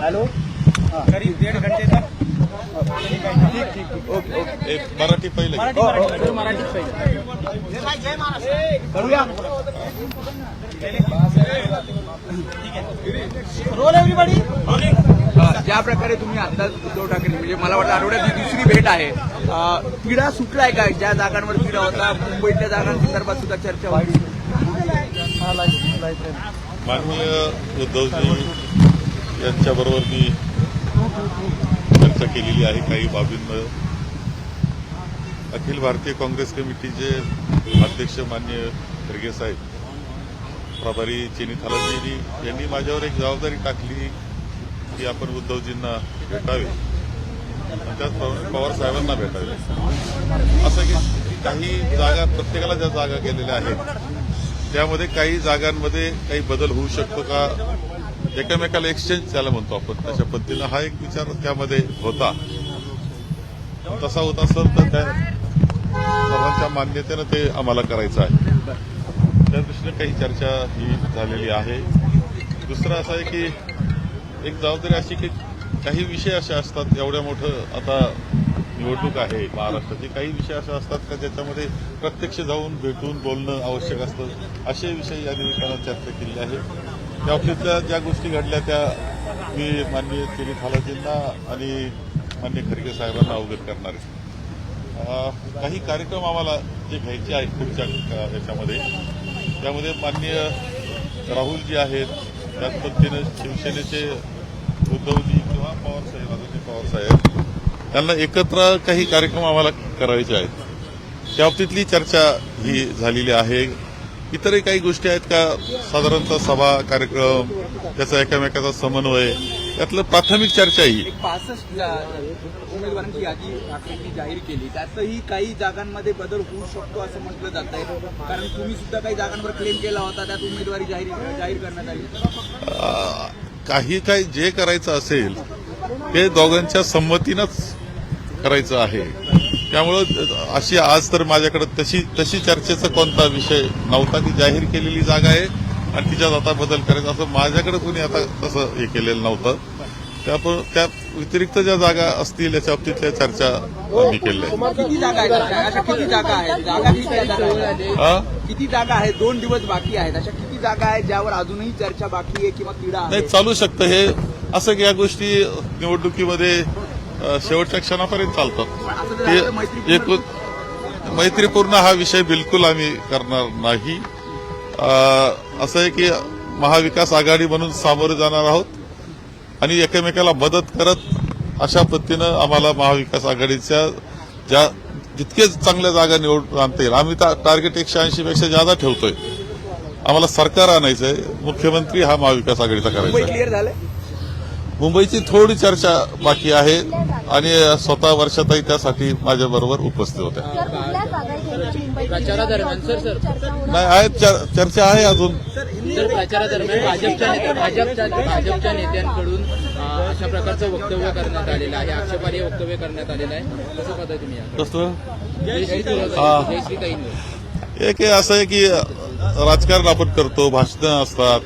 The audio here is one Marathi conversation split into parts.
हेलो करीब 1.5 घंटे तक ठीक ओके एक मराठी पहिले मराठीत पहिले करूया रोल एव्हरीबडी ज्या प्रकारे तुम्ही आता उद्धव ठाकरे म्हणजे मला वाटतं आठवड्यात ही दुसरी भेट आहे, तिढा सुटलाय का? ज्या जागांवर तिढा होता मुंबईतल्या जागांसंदर्भात सुद्धा चर्चा होती. माननीय उद्धवजी यांच्याबरोबर मी चर्चा केलेली आहे काही बाबींवर. अखिल भारतीय काँग्रेस कमिटीचे अध्यक्ष माननीय खरगे साहेब, प्रभारी चेनी थालाजी यांनी माझ्यावर एक जबाबदारी टाकली की आपण उद्धवजींना भेटावे आणि त्याचप्रमाणे पवार साहेबांना भेटावे. असं की काही जागा प्रत्येकाला ज्या जागा गेलेल्या आहेत त्यामध्ये काही जागांमध्ये काही बदल होऊ शकतो का, एकमेकाला एक्सचेंज त्याला म्हणतो आपण, तशा पद्धतीनं हा एक विचार त्यामध्ये होता. तसा होत असेल तर त्या सर्वांच्या मान्यतेनं ते आम्हाला करायचं आहे. त्या दृष्टीने काही चर्चा ही झालेली आहे. दुसरं असं आहे की एक जबाबदारी अशी की काही विषय असे असतात, एवढ्या मोठं आता निवडणूक आहे महाराष्ट्राची, काही विषय असे असतात का ज्याच्यामध्ये प्रत्यक्ष जाऊन भेटून बोलणं आवश्यक असतं. असे विषय या निमित्तानं चर्चा केली आहे. त्या बाबतीतल्या ज्या गोष्टी घडल्या त्या मी माननीय चेनी थालाजींना आणि माननीय खरगे साहेबांना अवगत करणार आहे. काही कार्यक्रम आम्हाला जे घ्यायचे आहेत पुढच्या याच्यामध्ये, त्यामध्ये माननीय राहुलजी आहेत, त्याच पद्धतीनं शिवसेनेचे उद्धवजी किंवा पवारसाहेब, आदरणीय पवारसाहेब, त्यांना एकत्र काही कार्यक्रम आम्हाला करायचे आहेत. त्या बाबतीतली चर्चा ही झालेली आहे. इतरही काही गोष्टी आहेत का, साधारणतः सभा कार्यक्रम, त्याचा एकमेकाचा समन्वय, त्यातलं प्राथमिक चर्चा ही 65 उमेदवारांची यादी ठाकरेंनी जाहीर केली, त्यातही काही जागांमध्ये बदल होऊ शकतो असं म्हटलं जात आहे. कारण तुम्ही सुद्धा काही जागांवर क्लेम केला होता, त्यात उमेदवारी जाहीर करण्यात आली. काही जे करायचं असेल ते दोघांच्या संमतीनंच करायचं आहे. त्यामुळं अशी आज तर माझ्याकडे तशी चर्चेचा कोणता विषय नव्हता की जाहीर केलेली जागा आहे आणि तिच्यात आता बदल करायचा, असं माझ्याकडे कोणी आता तसं हे केलेलं नव्हतं. त्या व्यतिरिक्त ज्या जागा असतील याच्या बाबतीतल्या चर्चा मी केल्या आहेत. किती जागा आहेत? किती जागा आहेत? 2 दिवस बाकी आहेत. अशा किती जागा आहेत ज्यावर अजूनही चर्चा बाकी आहे किंवा तिढा आहे? नाही, चालू शकतं हे असं की या गोष्टी निवडणुकीमध्ये शेवटच्या क्षणापर्यंत चालतात. मैत्रीपूर्ण हा विषय बिलकुल आम्ही करणार नाही. असं आहे की महाविकास आघाडी म्हणून सामोरे जाणार आहोत आणि एकमेकाला मदत करत अशा पद्धतीनं आम्हाला महाविकास आघाडीच्या जितके चांगल्या जागा निवडून आणता येईल. आम्ही टार्गेट 180 पेक्षा जादा ठेवतोय. आम्हाला सरकार आणायचंय, मुख्यमंत्री हा महाविकास आघाडीचा करायचा आहे. क्लिअर झालंय. मुंबईची थोडी चर्चा बाकी आहे आणि स्वतः वर्षाताई त्यासाठी माझ्याबरोबर उपस्थित होत्या. प्रचारादरम्यान नाही आहे, चर्चा आहे अजून. प्रचारादरम्यान भाजपच्या नेत्यांकडून अशा प्रकारचं वक्तव्य करण्यात आलेलं आहे, आक्षेपार्ह वक्तव्य करण्यात आलेलं आहे. कसं पाहताय तुम्ही? कसं जयश्री एक असं आहे की राजकारण आपण करतो, भाषणं असतात,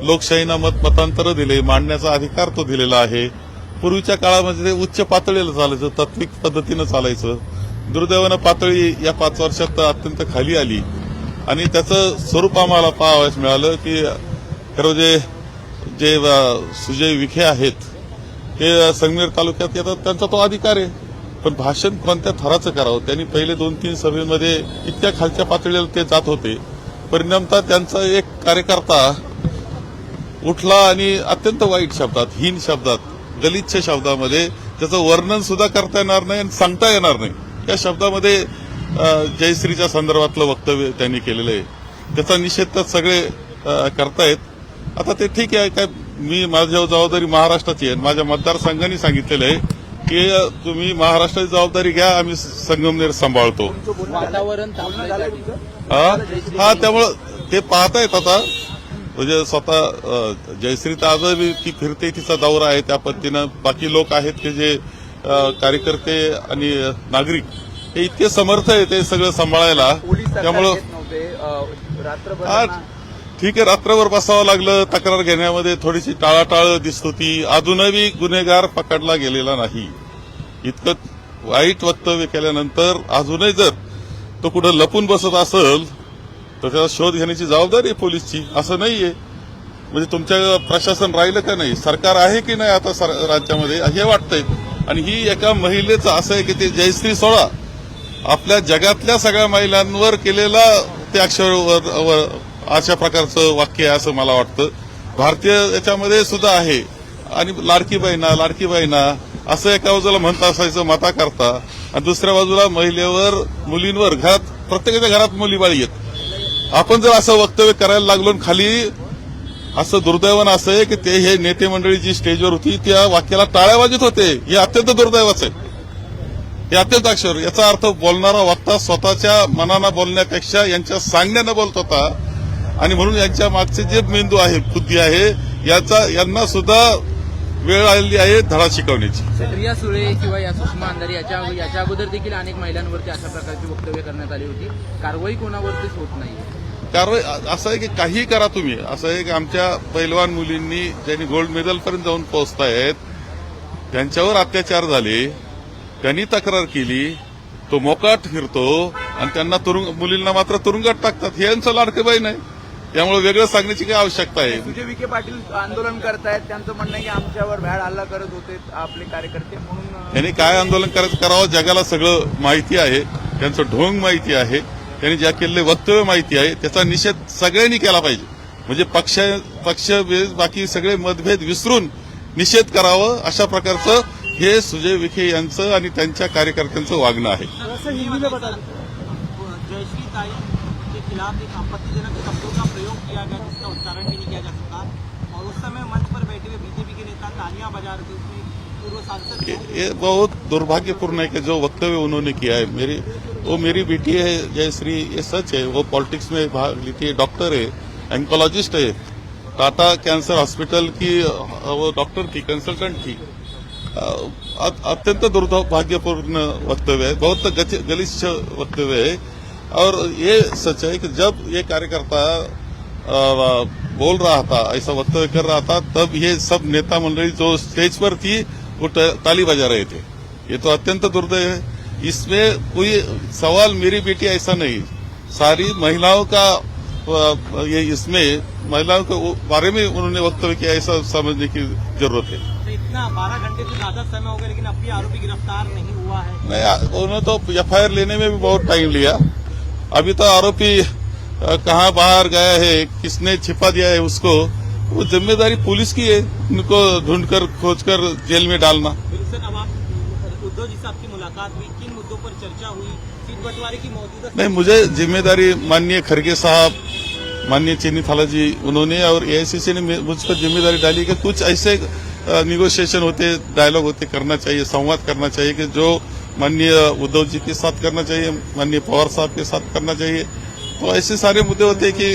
लोकशाहीनं मतांतर दिले, मांडण्याचा अधिकार तो दिलेला आहे. पूर्वीच्या काळामध्ये ते उच्च पातळीला चालायचं, तात्विक पद्धतीनं चालायचं. दुर्दैवानं पातळी या 5 वर्षात अत्यंत खाली आली आणि त्याचं स्वरूप आम्हाला पाहावयास मिळालं की खरं जे सुजय विखे आहेत ते संगमेर तालुक्यात येतात, त्यांचा तो अधिकार आहे. पण भाषण कोणत्या थराचं करावं, त्यांनी पहिले 2-3 सभेमध्ये इतक्या खालच्या पातळीला ते जात होते. परिणामतः त्यांचा एक कार्यकर्ता उठला आणि अत्यंत वाईट शब्दात, हीन शब्दात, गलिच्छ शब्दामध्ये त्याचं वर्णन सुद्धा करता येणार नाही आणि सांगता येणार नाही या शब्दामध्ये जयश्रीच्या संदर्भातलं वक्तव्य त्यांनी केलेलं आहे. त्याचा निषेध तर सगळे करतायत. आता ते ठीक आहे, काय मी माझ्या जबाबदारी महाराष्ट्राची आहे. माझ्या मतदारसंघाने सांगितलेलं आहे की तुम्ही महाराष्ट्राची जबाबदारी घ्या, आम्ही संगमनेर सांभाळतो. वातावरण हा, त्यामुळं ते पाहतायत आता. म्हणजे स्वतः जयश्री तर आजही ती फिरते, तिचा दौरा आहे, त्या पद्धतीनं बाकी लोक आहेत की जे कार्यकर्ते आणि नागरिक हे इतके समर्थ आहे ते सगळं सांभाळायला. त्यामुळं ठीक आहे, रात्रभर बसावं लागलं, तक्रार घेण्यामध्ये थोडीशी टाळाटाळ दिसत होती. अजूनही गुन्हेगार पकडला गेलेला नाही. इतकं वाईट वक्तव्य केल्यानंतर अजूनही जर तो कुठं लपून बसत असेल तर त्याचा शोध घेण्याची जबाबदारी आहे पोलीसची. असं नाहीये. म्हणजे तुमच्या प्रशासन राहिलं का नाही, सरकार आहे की नाही आता राज्यामध्ये हे वाटतंय. आणि ही एका महिलेचं असं आहे की ते जयश्री सोळा आपल्या जगातल्या सगळ्या महिलांवर केलेला ते अक्षर अशा प्रकारचं वाक्य आहे असं मला वाटतं. भारतीय याच्यामध्ये सुद्धा आहे. आणि लाडकी बहिणा असं एका बाजूला म्हणत असायचं मता करता आणि दुसऱ्या बाजूला महिलेवर मुलींवर घरात प्रत्येकाच्या घरात मुली बाळी आहेत. आपण जर असं वक्तव्य करायला लागलो खाली असं दुर्दैवानं असं आहे की ते हे नेते मंडळी जी स्टेजवर होती त्या वाक्याला टाळ्या वाजत होते. हे अत्यंत दुर्दैवाचं आहे. हे अत्यंत अक्षर याचा अर्थ बोलणारा वक्ता स्वतःच्या मनानं बोलण्यापेक्षा यांच्या सांगण्यानं बोलत होता. आणि म्हणून यांच्या मागचे जे मेंदू आहे बुद्धी आहे यांना सुद्धा वेळ आलेली आहे धडा शिकवण्याची. प्रिया सुळे किंवा या सुषमा अंधारे याच्या अगोदर देखील अनेक महिलांवरती अशा प्रकारची वक्तव्य करण्यात आली होती. कारवाई कोणावरतीच होत नाही. कारवाई असं आहे की काही करा तुम्ही. असं आहे की आमच्या पैलवान मुलींनी ज्यांनी गोल्ड मेडलपर्यंत जाऊन पोहोचतायत त्यांच्यावर अत्याचार झाले, त्यांनी तक्रार केली, तो मोकाट फिरतो आणि त्यांना मुलींना मात्र तुरुंगात टाकतात. हे यांचं लाडके बहीण आहे. त्यामुळे वेगळं सांगण्याची काही आवश्यकता आहे. सुजय विखे पाटील आंदोलन करतायत. त्यांचं म्हणणं आहे की आमच्यावर भ्याड हल्ला करत होते आपले कार्यकर्ते म्हणून. त्यांनी काय आंदोलन करावं जगाला सगळं माहिती आहे. त्यांचं ढोंग माहिती आहे. त्यांनी ज्या केलेले वक्तव्य माहिती आहे. त्याचा निषेध सगळ्यांनी केला पाहिजे. म्हणजे पक्ष बाकी सगळे मतभेद विसरून निषेध करावं अशा प्रकारचं हे सुजय विखे यांचं आणि त्यांच्या कार्यकर्त्यांचं वागणं आहे. जयश्री ताई के खिलाफ एक आपत्तिजनक शब्दों का प्रयोग किया गया जिसका उच्चारण भी नहीं किया जा सका और उस समय मंच पर बैठे हुए बीजेपी के नेता तालियां बजा रहे थे. उसमें पूर्व सांसद ये बहुत दुर्भाग्यपूर्ण है कि जो वक्तव्य उन्होंने किया है. मेरी बेटी है जयश्री, ये सच है. वो पॉलिटिक्स में भाग लेती है, डॉक्टर है, ऑन्कोलॉजिस्ट है, टाटा कैंसर हॉस्पिटल की वो डॉक्टर थी, कंसल्टेंट थी. अत्यंत दुर्भाग्यपूर्ण वक्तव्य है, बहुत गलिच्छ वक्तव्य है. और ये सच है कि जब ये कार्यकर्ता बोल रहा था, ऐसा वक्तव्य कर रहा था, तब ये सब नेता मंडली जो स्टेज पर थी वो ताली बजा रहे थे. ये तो अत्यंत दुर्दैव है. इसमें कोई सवाल मेरी बेटी ऐसा नहीं, सारी महिलाओं का ये इसमें महिलाओं के बारे में उन्होंने वक्तव्य किया, ऐसा समझने की जरूरत है. इतना 12 घंटे से ज्यादा समय हो गया लेकिन अब भी आरोपी गिरफ्तार नहीं हुआ है. नहीं, उन्होंने तो एफआईआर लेने में भी बहुत टाइम लिया. अभी तो आरोपी कहाँ बाहर गया है, किसने छिपा दिया है उसको, वो जिम्मेदारी पुलिस की है. उनको ढूंढकर खोजकर जेल में डालना. सर, अब आप उद्धव जी से आपकी मुलाकात हुई, किन मुद्दों पर चर्चा हुई? सीट बंटवारे की मौजूदा नहीं, मुझे जिम्मेदारी माननीय खड़गे साहब, माननीय चेनी थाला जी, उन्होंने और एआईसीसी ने मुझ पर जिम्मेदारी डाली कि कुछ ऐसे निगोशिएशन होते, डायलॉग होते, करना चाहिए, संवाद करना चाहिए कि जो माननीय उद्धव जी के साथ करना चाहिए, माननीय पवार साहब के साथ करना चाहिए. तो ऐसे सारे मुद्दे होते हैं कि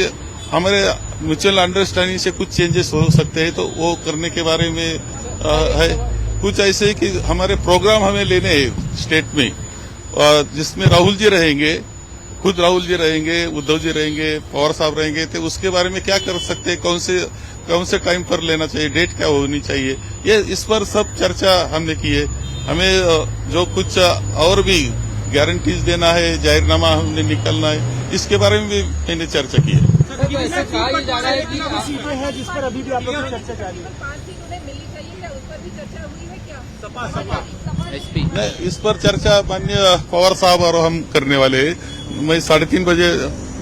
हमारे म्यूचुअल अंडरस्टैंडिंग से कुछ चेंजेस हो सकते हैं, तो वो करने के बारे में है. कुछ ऐसे कि हमारे प्रोग्राम हमें लेने हैं स्टेट में, जिसमें राहुल जी रहेंगे, खुद राहुल जी रहेंगे, उद्धव जी रहेंगे, पवार साहब रहेंगे. तो उसके बारे में क्या कर सकते हैं, कौन से टाइम पर लेना चाहिए, डेट क्या होनी चाहिए, ये इस पर सब चर्चा हमने की है. हमें जो कुछ और भी गारंटीज देना है, जाहिरनामा हमने निकलना है, इसके बारे में भी मैंने चर्चा की है. तो ऐसा कहा जा रहा है कि सीटें हैं जिस पर अभी भी आप लोगों की चर्चा जारी है. 5 सीटों में मिलनी चाहिए क्या, उस पर भी चर्चा हुई है क्या? सपा एसपी नहीं, इस पर चर्चा माननीय पवार साहब और हम करने वाले हैं. मैं 3:30 बजे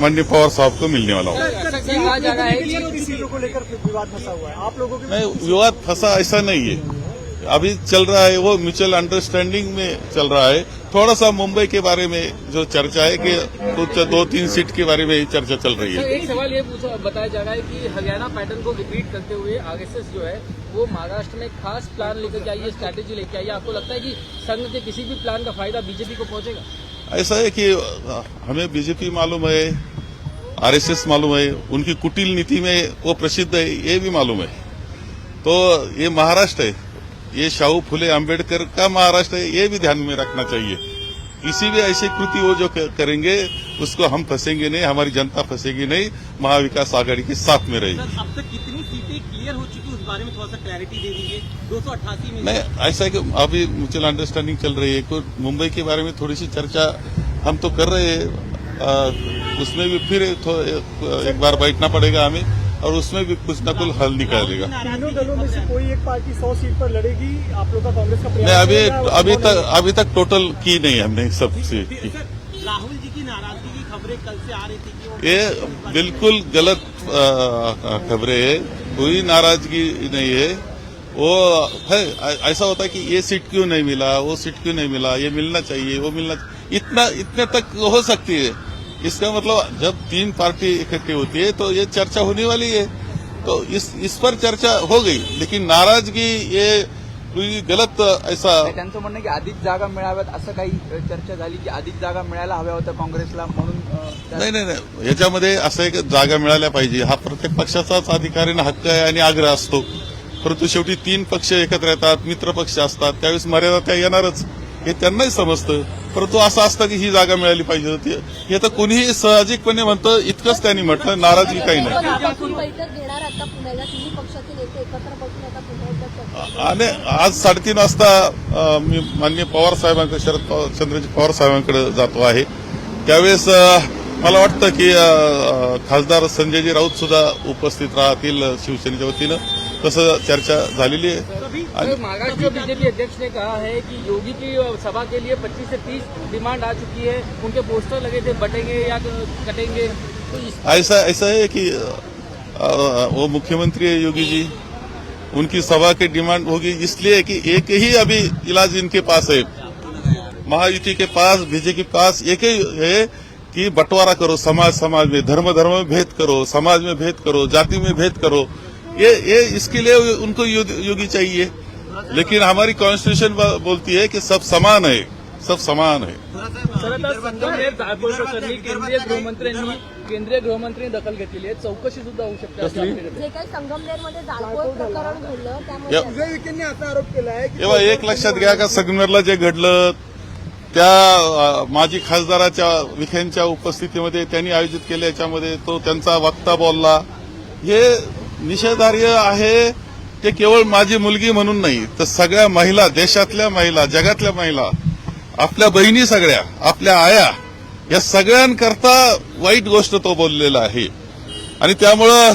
माननीय पवार साहब को मिलने वाला हूँ. ऐसा कहा जा रहा है की सीटों को लेकर विवाद फंसा हुआ है. आप लोगों के नहीं, विवाद फंसा ऐसा नहीं है. अभी चल रहा है वो म्यूचुअल अंडरस्टैंडिंग में चल रहा है. थोड़ा सा मुंबई के बारे में जो चर्चा है कि कुछ 2-3 सीट के बारे में चर्चा चल रही तो है. एक सवाल ये बताया जा रहा है कि हरियाणा पैटर्न को रिपीट करते हुए आरएसएस जो है वो महाराष्ट्र में खास प्लान लेकर के आई है, स्ट्रैटेजी लेकर आई है. आपको लगता है कि संघ के किसी भी प्लान का फायदा बीजेपी को पहुंचेगा? ऐसा है कि हमें बीजेपी मालूम है, आरएसएस मालूम है, उनकी कुटिल नीति में वो प्रसिद्ध है, ये भी मालूम है. तो ये महाराष्ट्र है, ये शाहू फुले आंबेडकर का महाराष्ट्र है, ये भी ध्यान में रखना चाहिए. किसी भी ऐसी कृति वो जो करेंगे उसको हम फंसेंगे नहीं, हमारी जनता फंसेगी नहीं, महाविकास आघाड़ी के साथ में रहेगी। सर अब तक कितनी सीटें क्लियर हो चुकी उस बारे में थोड़ा सा क्लैरिटी दे दीजिए। 288 में नहीं, ऐसा है कि अभी म्यूचुअल अंडरस्टैंडिंग चल रही है। कुछ मुंबई के बारे में थोड़ी सी चर्चा हम तो कर रहे हैं, उसमें भी फिर एक बार बैठना पड़ेगा हमें और उसमें भी कुछ ना कुछ हल निकालेगा। तीनों दलों में से कोई एक पार्टी 100 सीट पर लड़ेगी, आप लोग का कांग्रेस का नहीं, प्रयास अभी तक टोटल की नहीं हमने सब सीट की। सर राहुल जी की नाराजगी की खबरें कल से आ रही थी कि वो ये बिल्कुल गलत खबरें है, कोई नाराजगी नहीं है। वो है ऐसा होता है कि ये सीट क्यों नहीं मिला, वो सीट क्यों नहीं मिला, ये मिलना चाहिए, वो मिलना, इतने तक हो सकती है। इसका मतलब जब 3 पार्टी इकट्ठी होती है तो ये चर्चा होने वाली है, तो इस पर चर्चा हो गई, लेकिन नाराजगी ये कोई गलत ऐसा त्यांचं म्हणणं की अधिक जागा मिळाव्यात असं काही चर्चा झाली की अधिक जागा मिळायला हव्या होत्या काँग्रेसला म्हणून नाही याच्यामध्ये असं एक जागा मिळाल्या पाहिजे हा प्रत्येक पक्षाचाच अधिकार आणि हक्क आहे आणि आग्रह असतो, परंतु शेवटी 3 पक्ष एकत्र येतात, मित्र पक्ष असतात, त्यावेळेस मर्यादा त्या येणारच हे त्यांनाही समजतं, परंतु असं असतं की ही जागा मिळाली पाहिजे होती हे तर कोणीही साहजिकपणे म्हणतं, इतकंच त्यांनी म्हटलं, नाराजगी काही नाही। आपण बैठक घेणार आता पुण्याला, तिन्ही पक्षाचे नेते एकत्र बसून आता पुन्हा एकदा चर्चा आणि आज 3:30 वाजता मी माननीय पवार साहेबांकडे चंद्रजी पवार साहेबांकडे जातो आहे, त्यावेळेस मला वाटतं की खासदार संजयजी राऊत सुद्धा उपस्थित राहतील शिवसेनेच्या वतीनं, तसं चर्चा झालेली आहे। महाराष्ट्र बीजेपी अध्यक्ष ने कहा है कि योगी की सभा के लिए 25 से 30 डिमांड आ चुकी है, उनके पोस्टर लगे थे, बटेंगे या कटेंगे, तो ऐसा है कि वो मुख्यमंत्री है योगी जी, उनकी सभा की डिमांड होगी इसलिए कि एक ही अभी इलाज इनके पास है, महायुति के पास, बीजेपी के पास एक ही है कि बंटवारा करो, समाज में धर्म में भेद करो, समाज में भेद करो, जाति में भेद करो, ये इसके लिए उनको योगी चाहिए, लेकिन हमारी कॉन्स्टिट्यूशन बोलती है कि सब समान है, सब समान है। सर आता संगमनेर जाळपोळ प्रकरणी केंद्रीय गृहमंत्र्यांनी दखल घेतलेली आहे, चौकशी सुद्धा होऊ शकते असं आपल्याकडे. जे काही संगमनेरमध्ये जाळपोळ प्रकरण घडलं त्यामध्ये संजय विखेंनी असा आरोप केला आहे की तेव्हा एक लक्षात घ्या का संगमनेरला जे घडलं त्या माजी खासदाराच्या विखेंच्या उपस्थितीमध्ये त्यांनी आयोजित केलं, याच्यामध्ये तो त्यांचा वक्ता बोलला, हे निषेधार्ह आहे। ते केवळ माझी मुलगी म्हणून नाही तर सगळ्या महिला, देशातल्या महिला, जगातल्या महिला, आपल्या बहिणी, सगळ्या आपल्या आया, या सगळ्यांकरता वाईट गोष्ट तो बोललेला आहे आणि त्यामुळं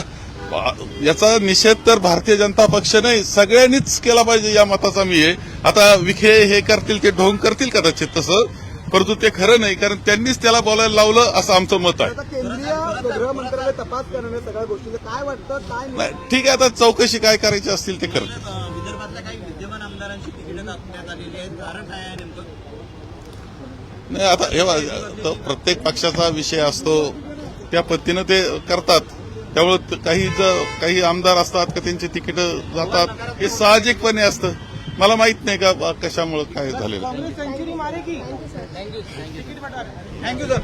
याचा निषेध तर भारतीय जनता पक्ष नाही सगळ्यांनीच केला पाहिजे, या मताचा मी आहे। आता विखे हे करतील, ते ढोंग करतील कदाचित तसं, परंतु ते खरं नाही, कारण त्यांनीच त्याला बोलायला लावलं असं आमचं मत आहे। आता केंद्रीय गृह मंत्रालय तपास करणार सगळ्या गोष्टीचं काय वाटतं, काय नाही, ठीक आहे, आता चौकशी काय करायची असतील ते करतील। विदर्भातल्या काही विद्यमान आमदारांची तिकीटं दाखवण्यात आलेली आहेत, कारण काय आहे नेमकं? नाही, आता हे तो प्रत्येक पक्षाचा विषय असतो, त्या पद्धतीनं ते करतात, त्यामुळे काही आमदार असतात का त्यांची तिकीटं जातात, हे साहजिकपणे असतं। मला माहित नाही का कशामुळे काय झालेलं। काँग्रेस सेंचुरी मारेगी? Thank you sir.